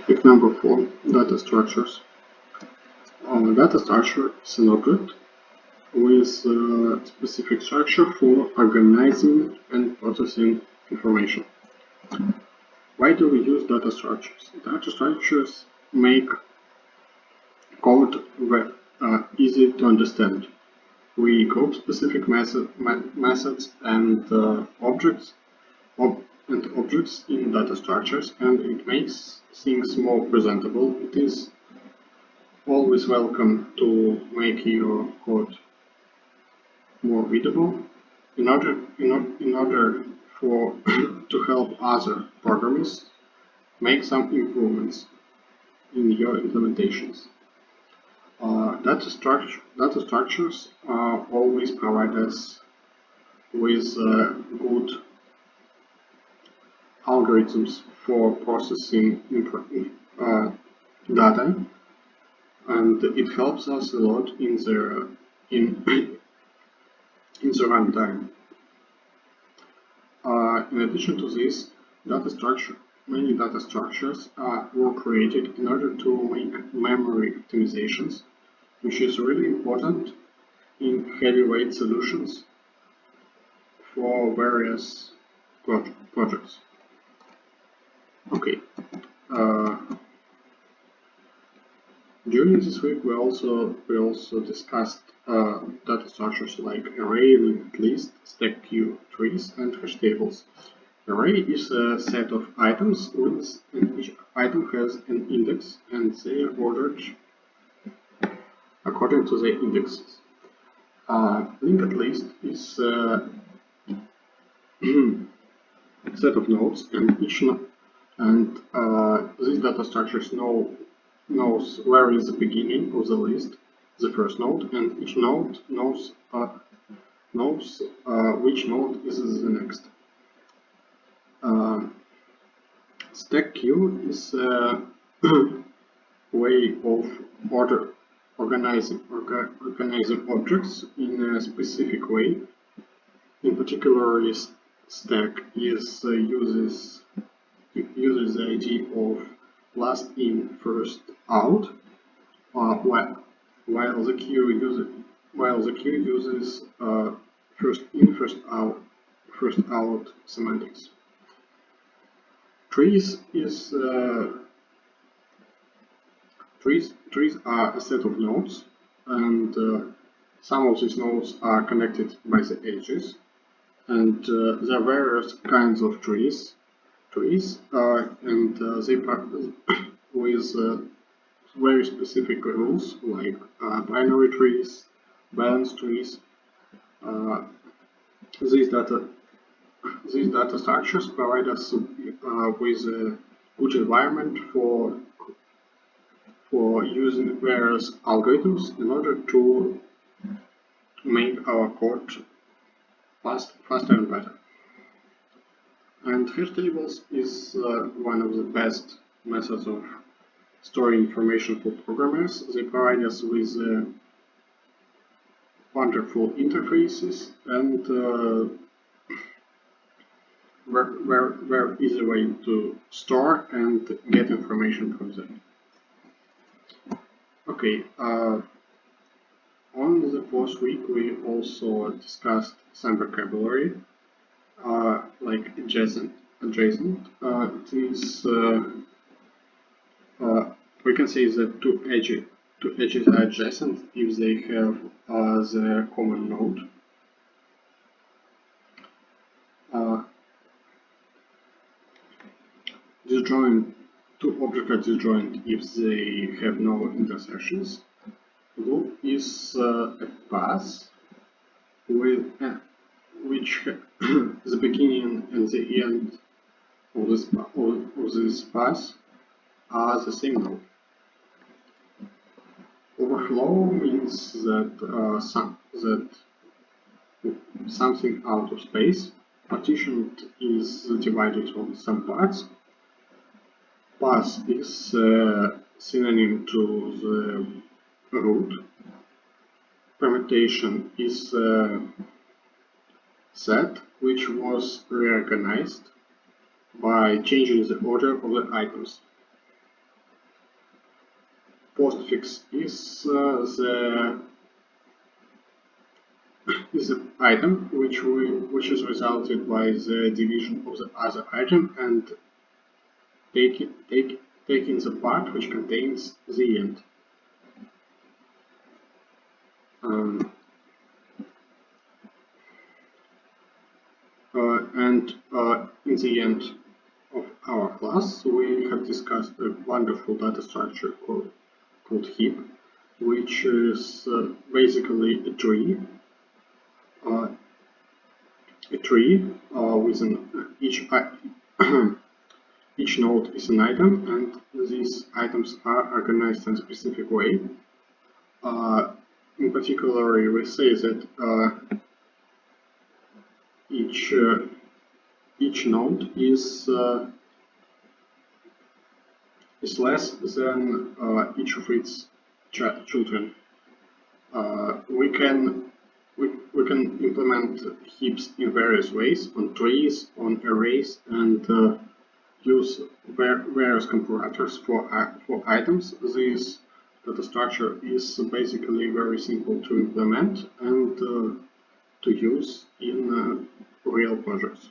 Topic number 4, data structures. Data structure is an object with a specific structure for organizing and processing information. Why do we use data structures? Data structures make code easy to understand. We group specific methods and objects in data structures, and it makes things more presentable. It is always welcome to make your code more readable in order for to help other programmers make some improvements in your implementations. Data structures always provide us with good algorithms for processing data, and it helps us a lot in the runtime. In addition to this, many data structures were created in order to make memory optimizations, which is really important in heavyweight solutions for various projects. Okay. During this week, we also discussed data structures like array, linked list, stack queue, trees, and hash tables. Array is a set of items, and each item has an index, and they are ordered according to the indexes. Linked list is a set of nodes, and these data structures knows where is the beginning of the list, the first node, and each node knows which node is the next. Stack queue is a way of organizing objects in a specific way. In particular, stack uses the idea of last in, first out, while the queue uses first in, first out semantics. Trees are a set of nodes, and some of these nodes are connected by the edges, and there are various kinds of trees, and they with very specific rules like binary trees, balanced trees. These data structures provide us with a good environment for using various algorithms in order to make our code faster and better. And hash tables is one of the best methods of storing information for programmers. They provide us with wonderful interfaces and very easy way to store and get information from them. Okay, on the fourth week we also discussed some vocabulary like adjacent. It is we can say that two edges are adjacent if they have the common node. Two objects are disjoint if they have no intersections. Loop is a path with which the beginning and the end of this path are the same node. Overflow means that something out of space partitioned is divided on some parts. Path is synonym to the root. Permutation is a set which was reorganized by changing the order of the items. postfix is the item which is resulted by the division of the other item and taking the part which contains the end. In the end of our class, we have discussed a wonderful data structure called heap, which is basically a tree. Within each node is an item, and these items are organized in a specific way. In particular, we say that each node is less than each of its children. We can implement heaps in various ways, on trees, on arrays, and use various comparators for items. This data structure is basically very simple to implement and to use in real projects.